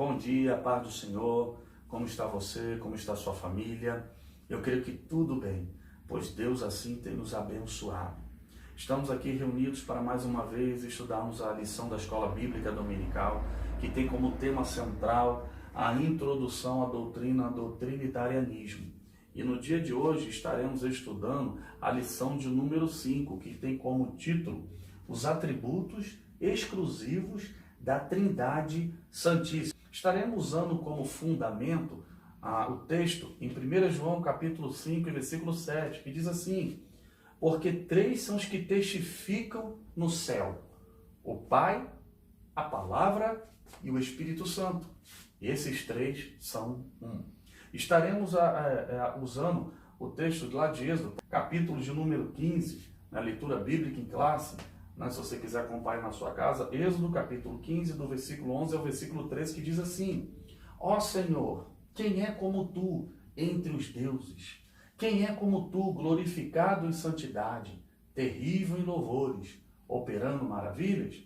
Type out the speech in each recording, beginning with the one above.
Bom dia, paz do Senhor. Como está você? Como está a sua família? Eu creio que tudo bem, pois Deus assim tem nos abençoado. Estamos aqui reunidos para mais uma vez estudarmos a lição da Escola Bíblica Dominical, que tem como tema central a introdução à doutrina do trinitarianismo. E no dia de hoje estaremos estudando a lição de número 5, que tem como título os atributos exclusivos da Trindade Santíssima. Estaremos usando como fundamento o texto em 1 João capítulo 5, versículo 7, que diz assim: porque três são os que testificam no céu: o Pai, a Palavra e o Espírito Santo. E esses três são um. Estaremos usando o texto lá de Êxodo, capítulo de número 15, na leitura bíblica em classe, se você quiser acompanhar na sua casa, Êxodo capítulo 15, do versículo 11 ao versículo 13, que diz assim: ó Senhor, quem é como tu entre os deuses? Quem é como tu, glorificado em santidade, terrível em louvores, operando maravilhas?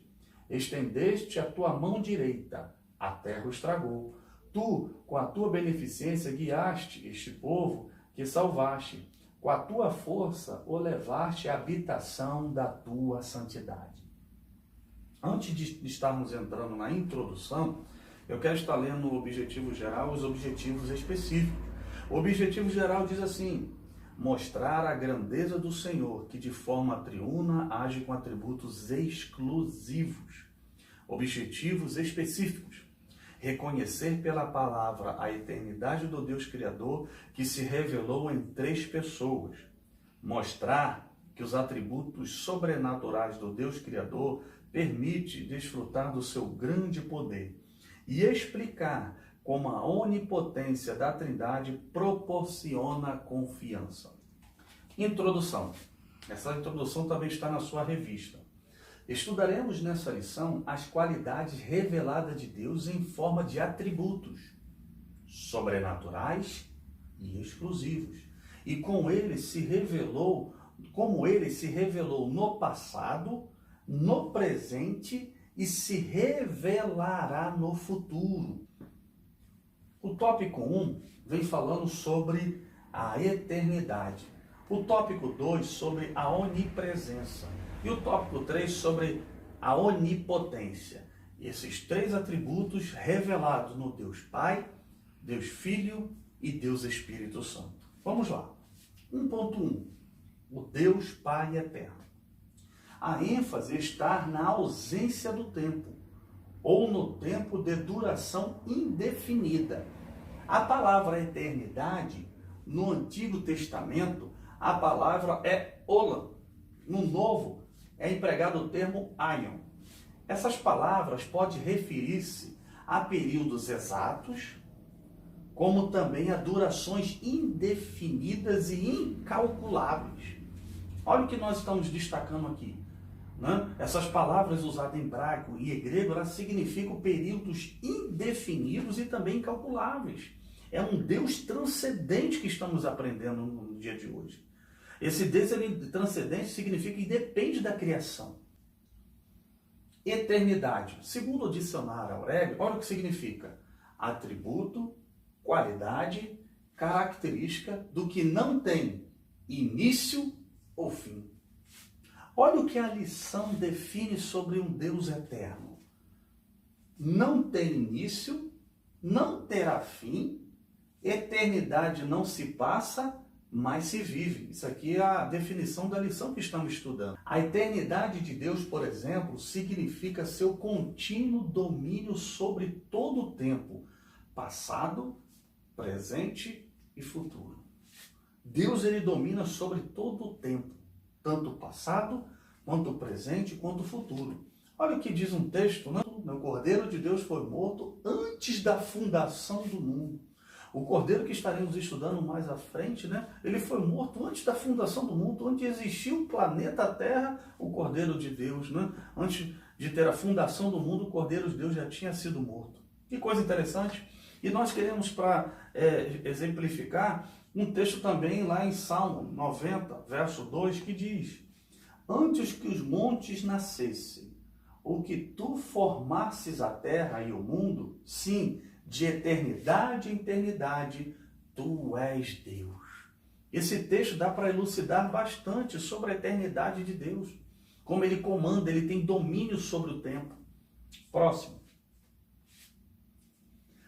Estendeste a tua mão direita, a terra o estragou. Tu, com a tua beneficência, guiaste este povo que salvaste. Com a tua força, o levaste à habitação da tua santidade. Antes de estarmos entrando na introdução, eu quero estar lendo o objetivo geral e os objetivos específicos. O objetivo geral diz assim: mostrar a grandeza do Senhor, que de forma triuna age com atributos exclusivos. Objetivos específicos: reconhecer pela palavra a eternidade do Deus Criador, que se revelou em três pessoas. Mostrar que os atributos sobrenaturais do Deus Criador permite desfrutar do seu grande poder. E explicar como a onipotência da Trindade proporciona confiança. Introdução. Essa introdução também está na sua revista. Estudaremos nessa lição as qualidades reveladas de Deus em forma de atributos sobrenaturais e exclusivos. E como ele se revelou no passado, no presente e se revelará no futuro. O tópico 1 vem falando sobre a eternidade. O tópico 2 sobre a onipresença. E o tópico 3 sobre a onipotência. Esses três atributos revelados no Deus Pai, Deus Filho e Deus Espírito Santo. Vamos lá. 1.1. O Deus Pai eterno. A ênfase está na ausência do tempo, ou no tempo de duração indefinida. A palavra eternidade, no Antigo Testamento, a palavra é olam. No Novo, é empregado o termo aion. Essas palavras podem referir-se a períodos exatos, como também a durações indefinidas e incalculáveis. Olha o que nós estamos destacando aqui. Essas palavras usadas em hebraico e grego, elas significam períodos indefinidos e também incalculáveis. É um Deus transcendente que estamos aprendendo no dia de hoje. Esse Deus transcendente significa que depende da criação. Eternidade. Segundo o dicionário Aurélio, olha o que significa: atributo, qualidade, característica do que não tem início ou fim. Olha o que a lição define sobre um Deus eterno. Não tem início, não terá fim, eternidade não se passa, mas se vive. Isso aqui é a definição da lição que estamos estudando. A eternidade de Deus, por exemplo, significa seu contínuo domínio sobre todo o tempo, passado, presente e futuro. Deus, ele domina sobre todo o tempo, tanto o passado, quanto o presente, quanto o futuro. Olha o que diz um texto, O Cordeiro de Deus foi morto antes da fundação do mundo. O Cordeiro que estaremos estudando mais à frente, ele foi morto antes da fundação do mundo, antes de existir o planeta Terra, o Cordeiro de Deus, Antes de ter a fundação do mundo, o Cordeiro de Deus já tinha sido morto. Que coisa interessante. E nós queremos, para exemplificar, um texto também lá em Salmo 90, verso 2, que diz: antes que os montes nascessem, ou que tu formasses a terra e o mundo, sim, de eternidade em eternidade, tu és Deus. Esse texto dá para elucidar bastante sobre a eternidade de Deus. Como ele comanda, ele tem domínio sobre o tempo. Próximo.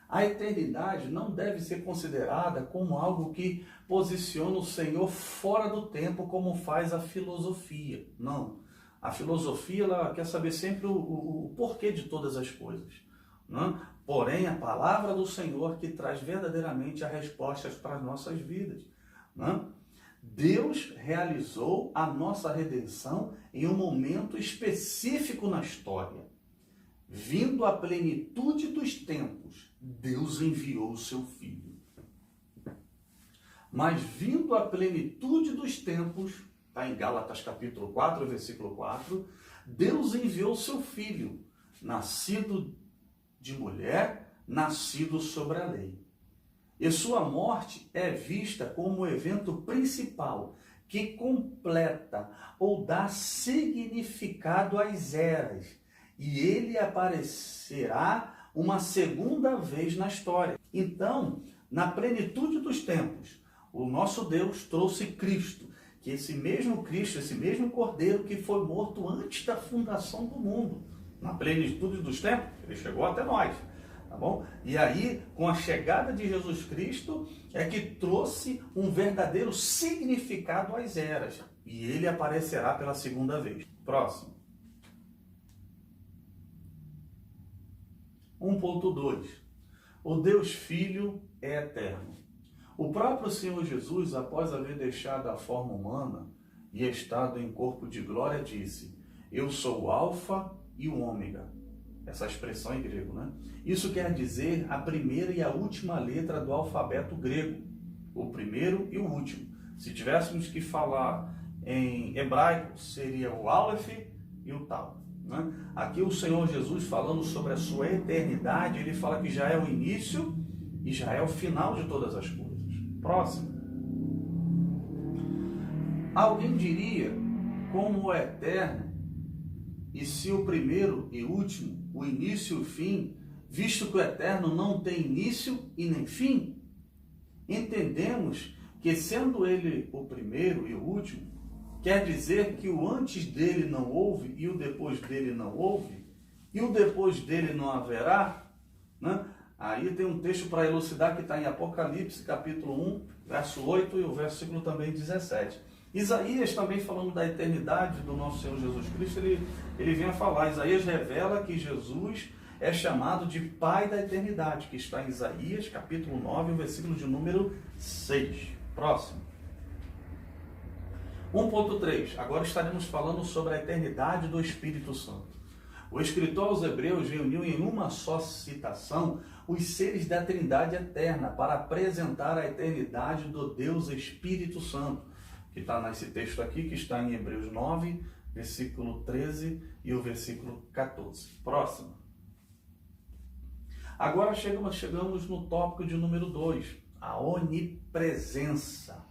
A eternidade não deve ser considerada como algo que posiciona o Senhor fora do tempo, como faz a filosofia. Não. A filosofia ela quer saber sempre o porquê de todas as coisas. Não? Porém, a palavra do Senhor que traz verdadeiramente as respostas para as nossas vidas. Não? Deus realizou a nossa redenção em um momento específico na história. Vindo à plenitude dos tempos, Deus enviou o seu Filho. Mas vindo à plenitude dos tempos, está em Gálatas capítulo 4, versículo 4, Deus enviou o seu Filho, nascido de mulher, nascido sobre a lei. E sua morte é vista como o evento principal que completa ou dá significado às eras. E ele aparecerá uma segunda vez na história. Então, na plenitude dos tempos, o nosso Deus trouxe Cristo, que esse mesmo Cristo, esse mesmo Cordeiro que foi morto antes da fundação do mundo, na plenitude dos tempos, ele chegou até nós. Tá bom? E aí, com a chegada de Jesus Cristo, é que trouxe um verdadeiro significado às eras. E ele aparecerá pela segunda vez. Próximo. 1.2. O Deus Filho é eterno. O próprio Senhor Jesus, após haver deixado a forma humana e estado em corpo de glória, disse: Eu sou o Alfa e o Ômega. Essa expressão em grego, né? Isso quer dizer a primeira e a última letra do alfabeto grego. O primeiro e o último. Se tivéssemos que falar em hebraico, seria o Aleph e o Tal. Né? Aqui o Senhor Jesus, falando sobre a sua eternidade, ele fala que já é o início e já é o final de todas as coisas. Próximo. Alguém diria, como o eterno, e se o primeiro e último, o início e o fim, visto que o eterno não tem início e nem fim? Entendemos que, sendo ele o primeiro e o último, quer dizer que o antes dele não houve e o depois dele não houve, e o depois dele não haverá, né? Aí tem um texto para elucidar que está em Apocalipse, capítulo 1, verso 8 e o versículo também 17. Isaías também falando da eternidade do nosso Senhor Jesus Cristo, ele vem a falar, Isaías revela que Jesus é chamado de Pai da eternidade, que está em Isaías, capítulo 9, o versículo de número 6. Próximo. 1.3. Agora estaremos falando sobre a eternidade do Espírito Santo. O escritor aos Hebreus reuniu em uma só citação os seres da Trindade eterna para apresentar a eternidade do Deus Espírito Santo, que está nesse texto aqui, que está em Hebreus 9, versículo 13 e o versículo 14. Próximo. Agora chegamos no tópico de número 2, a onipresença.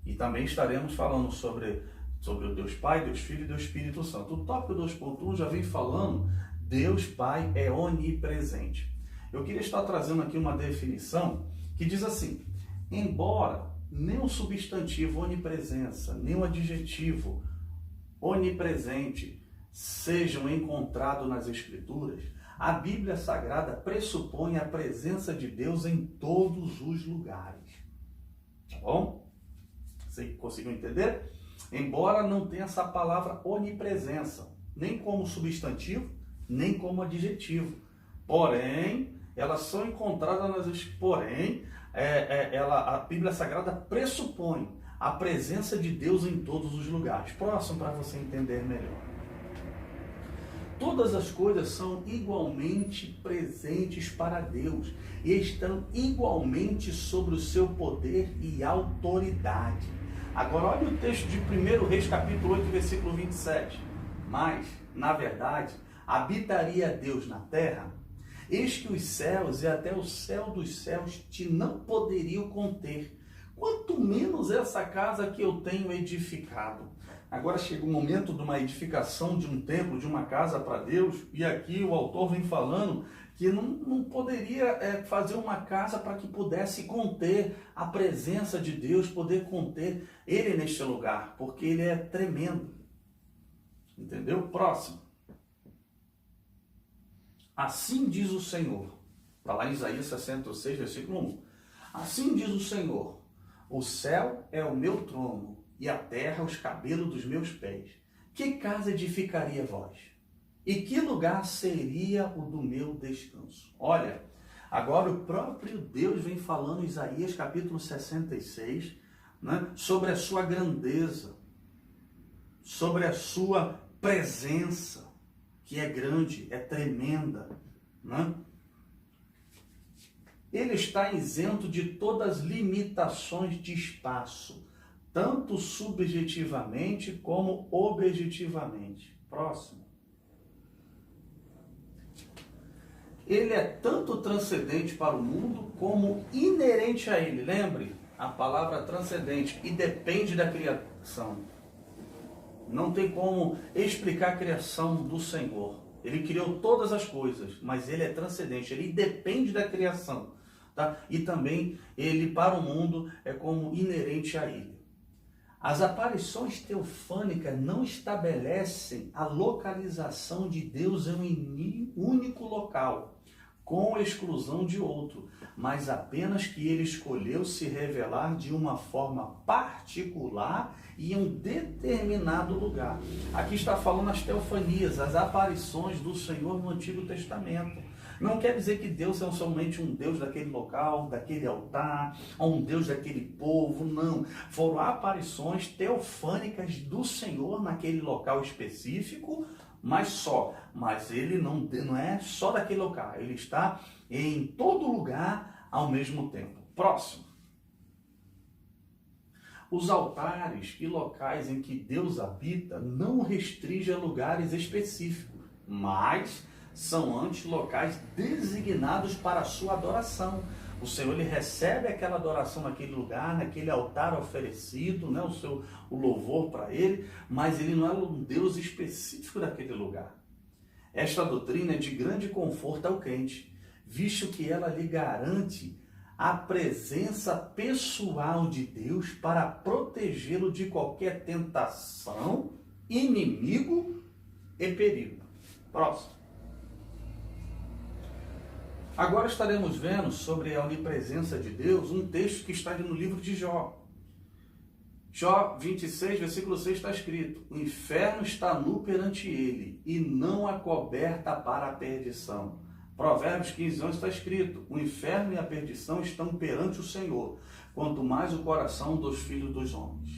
E também estaremos falando sobre o Deus Pai, Deus Filho e Deus Espírito Santo. O tópico 2.1 já vem falando, Deus Pai é onipresente. Eu queria estar trazendo aqui uma definição que diz assim, embora nem o substantivo onipresença, nem o adjetivo onipresente sejam encontrados nas Escrituras, a Bíblia Sagrada pressupõe a presença de Deus em todos os lugares. Tá bom? Você conseguiu entender? Embora não tenha essa palavra onipresença, nem como substantivo, nem como adjetivo. Porém, elas são encontradas nas... Porém, a Bíblia Sagrada pressupõe a presença de Deus em todos os lugares. Próximo, para você entender melhor. Todas as coisas são igualmente presentes para Deus e estão igualmente sobre o seu poder e autoridade. Agora, olha o texto de 1 Reis, capítulo 8, versículo 27. Mas, na verdade, habitaria Deus na terra? Eis que os céus e até o céu dos céus te não poderiam conter, quanto menos essa casa que eu tenho edificado. Agora chega o momento de uma edificação de um templo, de uma casa para Deus, e aqui o autor vem falando que não poderia fazer uma casa para que pudesse conter a presença de Deus, poder conter Ele neste lugar, porque Ele é tremendo. Entendeu? Próximo. Assim diz o Senhor. Está lá em Isaías 66, versículo 1. Assim diz o Senhor, o céu é o meu trono, e a terra os cabelos dos meus pés. Que casa edificaria vós? E que lugar seria o do meu descanso? Olha, agora o próprio Deus vem falando em Isaías capítulo 66, né, sobre a sua grandeza, sobre a sua presença, que é grande, é tremenda, né? Ele está isento de todas as limitações de espaço, tanto subjetivamente como objetivamente. Próximo. Ele é tanto transcendente para o mundo como inerente a ele. Lembre, a palavra transcendente, e depende da criação. Não tem como explicar a criação do Senhor. Ele criou todas as coisas, mas ele é transcendente, ele depende da criação. Tá? E também ele para o mundo é como inerente a ele. As aparições teofânicas não estabelecem a localização de Deus em um único local, com exclusão de outro, mas apenas que ele escolheu se revelar de uma forma particular e em um determinado lugar. Aqui está falando as teofanias, as aparições do Senhor no Antigo Testamento. Não quer dizer que Deus é somente um Deus daquele local, daquele altar, ou um Deus daquele povo, não. Foram aparições teofânicas do Senhor naquele local específico, mas ele não é só daquele local, ele está em todo lugar ao mesmo tempo. Próximo. Os altares e locais em que Deus habita não restringem a lugares específicos, mas são antes locais designados para a sua adoração. O Senhor ele recebe aquela adoração naquele lugar, naquele altar oferecido, né, o louvor para ele, mas ele não é um Deus específico daquele lugar. Esta doutrina é de grande conforto ao crente, visto que ela lhe garante a presença pessoal de Deus para protegê-lo de qualquer tentação, inimigo e perigo. Próximo. Agora estaremos vendo sobre a onipresença de Deus um texto que está no livro de Jó. Jó 26, versículo 6 está escrito: o inferno está nu perante ele, e não há coberta para a perdição. Provérbios 15, 11 está escrito: o inferno e a perdição estão perante o Senhor, quanto mais o coração dos filhos dos homens.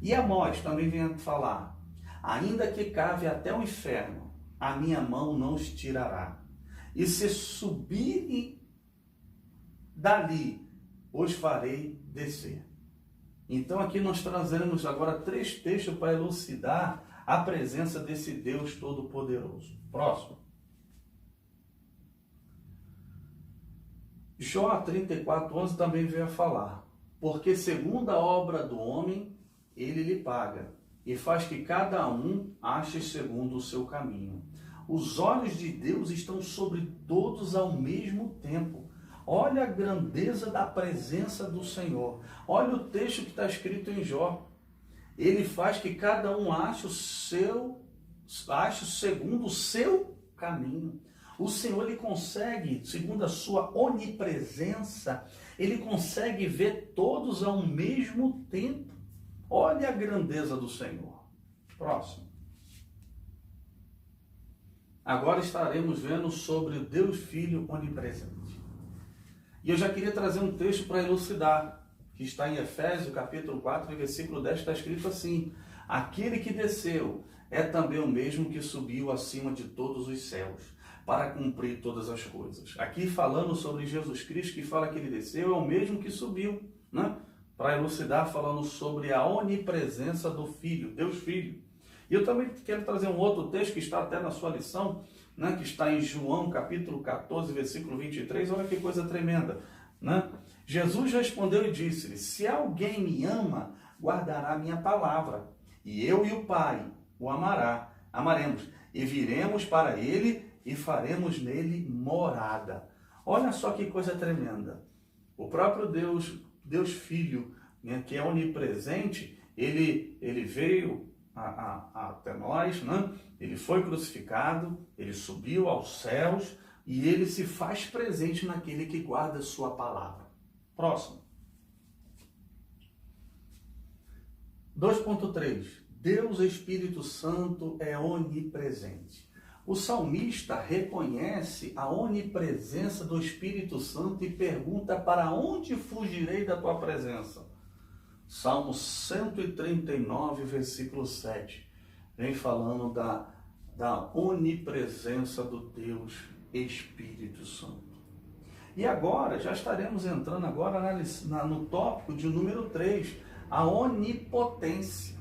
E Amós também vem a falar: ainda que cave até o inferno, a minha mão não os tirará. E se subirem dali, os farei descer. Então aqui nós trazemos agora 3 textos para elucidar a presença desse Deus Todo-Poderoso. Próximo. Jó 34:11 também veio a falar: porque segundo a obra do homem, ele lhe paga, e faz que cada um ache segundo o seu caminho. Os olhos de Deus estão sobre todos ao mesmo tempo. Olha a grandeza da presença do Senhor. Olha o texto que está escrito em Jó. Ele faz que cada um ache segundo o seu caminho. O Senhor, ele consegue, segundo a sua onipresença, ele consegue ver todos ao mesmo tempo. Olha a grandeza do Senhor. Próximo. Agora estaremos vendo sobre o Deus Filho onipresente. E eu já queria trazer um texto para elucidar, que está em Efésios, capítulo 4, versículo 10, está escrito assim: aquele que desceu é também o mesmo que subiu acima de todos os céus, para cumprir todas as coisas. Aqui falando sobre Jesus Cristo, que fala que ele desceu, é o mesmo que subiu, né? Para elucidar, falando sobre a onipresença do Filho, Deus Filho. E eu também quero trazer um outro texto que está até na sua lição, né, que está em João capítulo 14, versículo 23, olha que coisa tremenda. Né? Jesus respondeu e disse-lhe: se alguém me ama, guardará a minha palavra, e eu e o Pai o amaremos, e viremos para ele e faremos nele morada. Olha só que coisa tremenda. O próprio Deus Filho, né, que é onipresente, ele veio até nós, né? Ele foi crucificado, ele subiu aos céus e ele se faz presente naquele que guarda sua palavra. Próximo. 2.3. Deus Espírito Santo é onipresente. O salmista reconhece a onipresença do Espírito Santo e pergunta: para onde fugirei da tua presença? Salmo 139, versículo 7, vem falando da onipresença do Deus Espírito Santo. E agora, já estaremos entrando agora no tópico de número 3, a onipotência.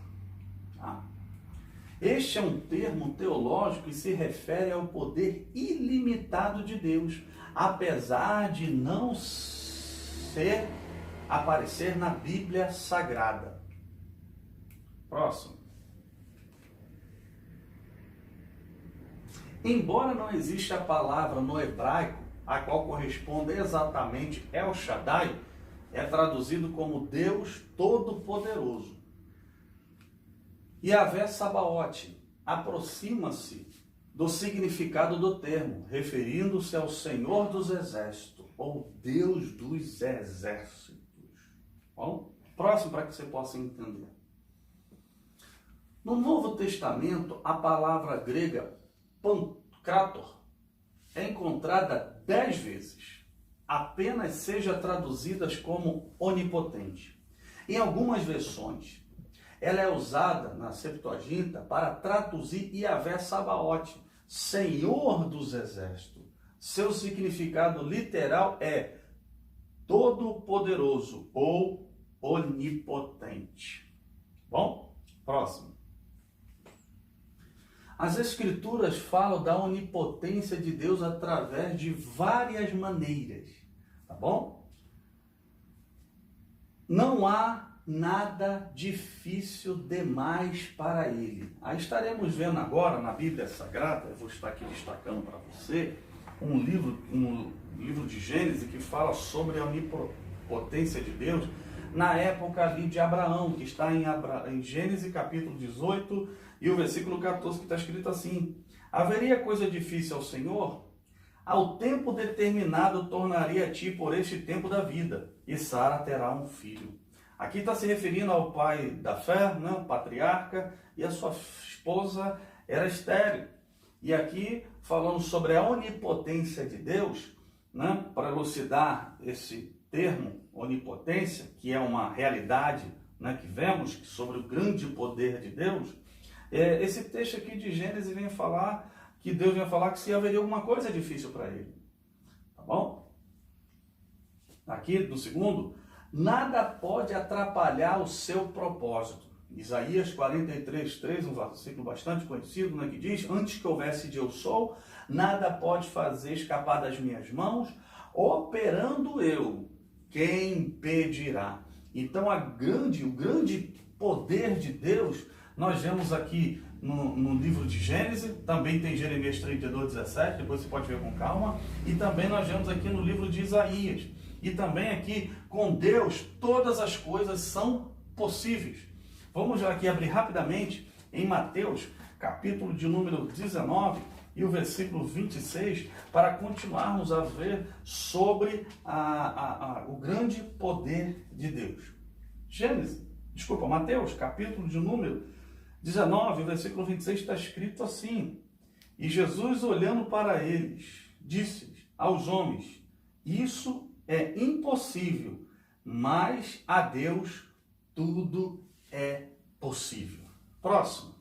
Este é um termo teológico que se refere ao poder ilimitado de Deus, apesar de não aparecer na Bíblia Sagrada. Próximo. Embora não exista a palavra no hebraico, a qual corresponde exatamente El Shaddai, é traduzido como Deus Todo-Poderoso. Yahvé Sabaote aproxima-se do significado do termo, referindo-se ao Senhor dos Exércitos, ou Deus dos Exércitos. Bom, próximo para que você possa entender. No Novo Testamento, a palavra grega Pantocrator é encontrada 10 vezes. Apenas seja traduzidas como onipotente. Em algumas versões, ela é usada na Septuaginta para traduzir Yahvé Sabaote, Senhor dos Exércitos. Seu significado literal é Todo-Poderoso ou Onipotente. Bom, próximo. As Escrituras falam da onipotência de Deus através de várias maneiras, tá bom? Não há nada difícil demais para ele. Aí estaremos vendo agora na Bíblia Sagrada, eu vou estar aqui destacando para você, um livro de Gênesis que fala sobre a onipotência de Deus na época ali de Abraão, que está em Gênesis capítulo 18 e o versículo 14, que está escrito assim: haveria coisa difícil ao Senhor? Ao tempo determinado tornaria a ti por este tempo da vida, e Sara terá um filho. Aqui está se referindo ao pai da fé, né, o patriarca, e a sua esposa era estéril. E aqui, falando sobre a onipotência de Deus, né, para elucidar esse termo, onipotência, que é uma realidade, né, que vemos sobre o grande poder de Deus, esse texto aqui de Gênesis vem falar que Deus vem falar que se haveria alguma coisa difícil para ele. Tá bom? Aqui, no segundo, nada pode atrapalhar o seu propósito. Isaías 43:3, um versículo bastante conhecido, né, que diz: antes que houvesse de eu sou, nada pode fazer escapar das minhas mãos, operando eu, quem impedirá? Então o grande poder de Deus, nós vemos aqui no livro de Gênesis, também tem Jeremias 32:17, depois você pode ver com calma, e também nós vemos aqui no livro de Isaías, e também aqui, com Deus, todas as coisas são possíveis. Vamos já aqui abrir rapidamente em Mateus, capítulo de número 19, e o versículo 26, para continuarmos a ver sobre o grande poder de Deus. Mateus, capítulo de número 19, versículo 26, está escrito assim: e Jesus, olhando para eles, disse aos homens: isso é impossível, mas a Deus tudo é possível. Próximo.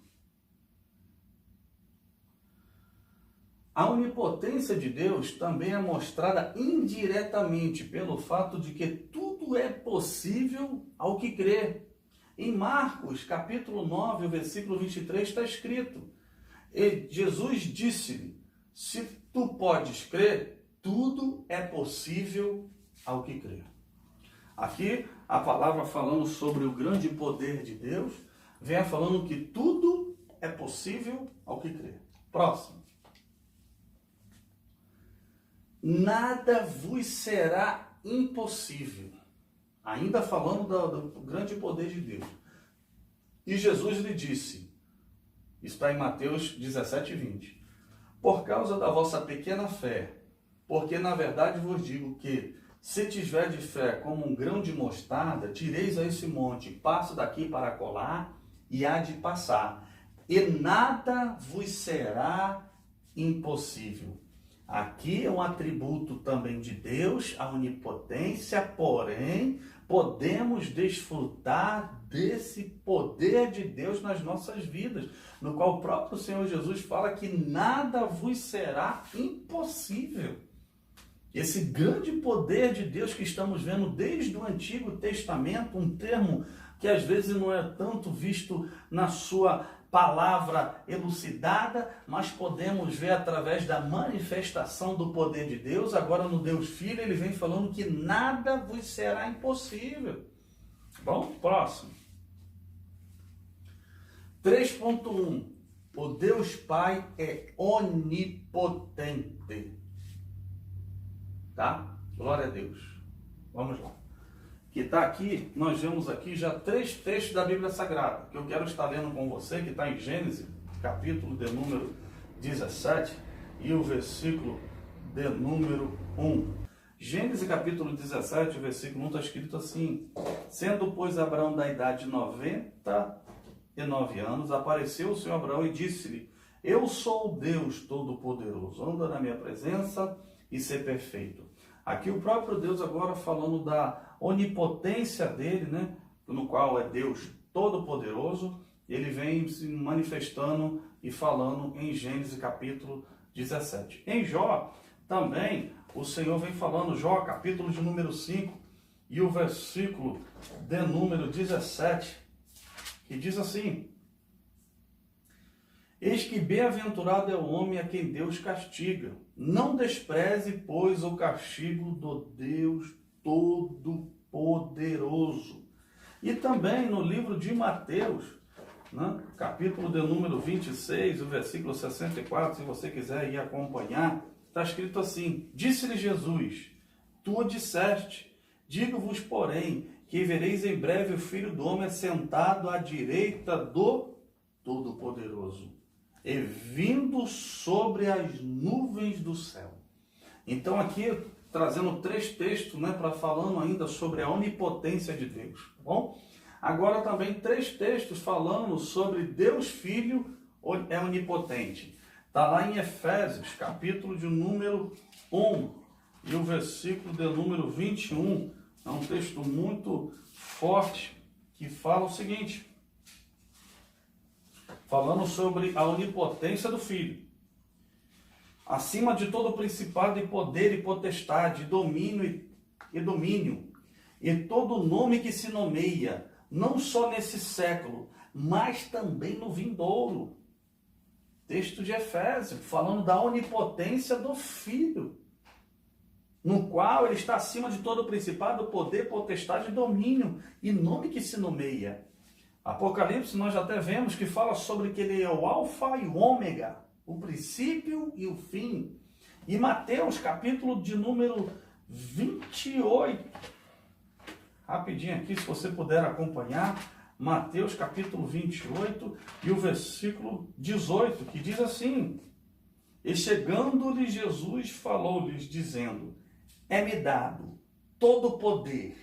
A onipotência de Deus também é mostrada indiretamente pelo fato de que tudo é possível ao que crê. Em Marcos, capítulo 9, versículo 23, está escrito: e Jesus disse-lhe: se tu podes crer, tudo é possível ao que crê. Aqui, a palavra falando sobre o grande poder de Deus, venha falando que tudo é possível ao que crê. Próximo. Nada vos será impossível. Ainda falando do grande poder de Deus. E Jesus lhe disse, está em Mateus 17:20, por causa da vossa pequena fé, porque na verdade vos digo que, se tiverdes fé como um grão de mostarda, direis a esse monte, passe daqui para acolá, e há de passar, e nada vos será impossível. Aqui é um atributo também de Deus, a onipotência, porém, podemos desfrutar desse poder de Deus nas nossas vidas, no qual o próprio Senhor Jesus fala que nada vos será impossível. Esse grande poder de Deus que estamos vendo desde o Antigo Testamento, um termo que às vezes não é tanto visto na sua palavra elucidada, mas podemos ver através da manifestação do poder de Deus. Agora no Deus Filho ele vem falando que nada vos será impossível. Bom, próximo. 3.1. O Deus Pai é onipotente. Tá? Glória a Deus. Vamos lá. Que está aqui, nós vemos aqui já 3 textos da Bíblia Sagrada, que eu quero estar lendo com você, que está em Gênesis, capítulo de número 17, e o versículo de número 1. Gênesis capítulo 17, versículo 1, está escrito assim: sendo, pois, Abraão da idade de 99 anos, apareceu o Senhor Abraão e disse-lhe, eu sou o Deus Todo-Poderoso, anda na minha presença e ser perfeito. Aqui o próprio Deus agora falando da onipotência dele, né? No qual é Deus Todo-Poderoso, ele vem se manifestando e falando em Gênesis capítulo 17. Em Jó também o Senhor vem falando, Jó capítulo de número 5 e o versículo de número 17, que diz assim: eis que bem-aventurado é o homem a quem Deus castiga. Não despreze, pois, o castigo do Deus Todo-Poderoso. E também no livro de Mateus, né, capítulo de número 26, o versículo 64, se você quiser ir acompanhar, está escrito assim: disse-lhe Jesus, tu o disseste, digo-vos, porém, que vereis em breve o Filho do Homem sentado à direita do Todo-Poderoso, e vindo sobre as nuvens do céu. Então aqui, trazendo 3 textos, né, para falando ainda sobre a onipotência de Deus, tá bom? Agora também 3 textos falando sobre Deus Filho é onipotente. Está lá em Efésios, capítulo de número 1, e o versículo de número 21, é um texto muito forte, que fala o seguinte, falando sobre a onipotência do Filho. Acima de todo principado e poder e potestade, domínio, e todo nome que se nomeia, não só nesse século, mas também no vindouro. Texto de Efésios, falando da onipotência do Filho, no qual ele está acima de todo principado, poder, potestade e domínio, e nome que se nomeia. Apocalipse, nós já até vemos que fala sobre que ele é o alfa e o ômega, o princípio e o fim. E Mateus, capítulo de número 28, rapidinho aqui, se você puder acompanhar, Mateus, capítulo 28, e o versículo 18, que diz assim: e chegando-lhe Jesus, falou-lhes, dizendo, é-me dado todo o poder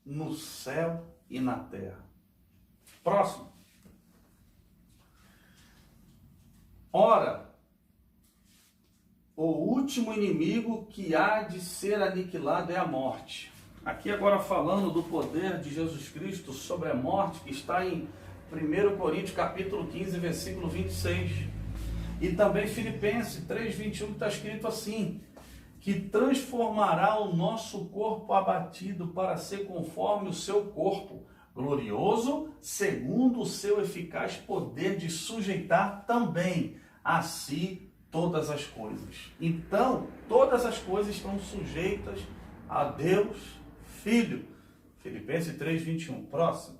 no céu e na terra. Próximo. Ora, o último inimigo que há de ser aniquilado é a morte. Aqui agora falando do poder de Jesus Cristo sobre a morte, que está em 1 Coríntios capítulo 15, versículo 26. E também Filipenses 3:21, que está escrito assim, que transformará o nosso corpo abatido para ser conforme o seu corpo, glorioso, segundo o seu eficaz poder de sujeitar também a si todas as coisas. Então, todas as coisas estão sujeitas a Deus Filho. Filipenses 3:21. Próximo.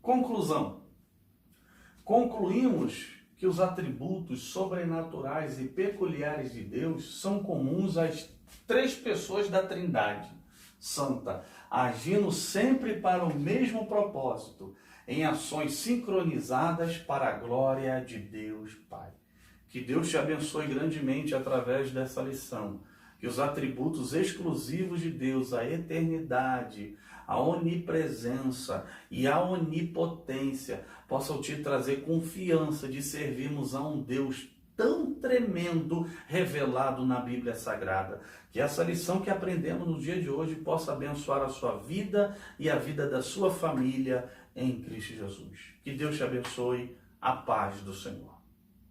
Conclusão. Concluímos que os atributos sobrenaturais e peculiares de Deus são comuns às três pessoas da Trindade Santa, agindo sempre para o mesmo propósito, em ações sincronizadas para a glória de Deus Pai. Que Deus te abençoe grandemente através dessa lição. Que os atributos exclusivos de Deus, a eternidade, a onipresença e a onipotência possam te trazer confiança de servirmos a um Deus tão tremendo revelado na Bíblia Sagrada. Que essa lição que aprendemos no dia de hoje possa abençoar a sua vida e a vida da sua família em Cristo Jesus. Que Deus te abençoe. A paz do Senhor.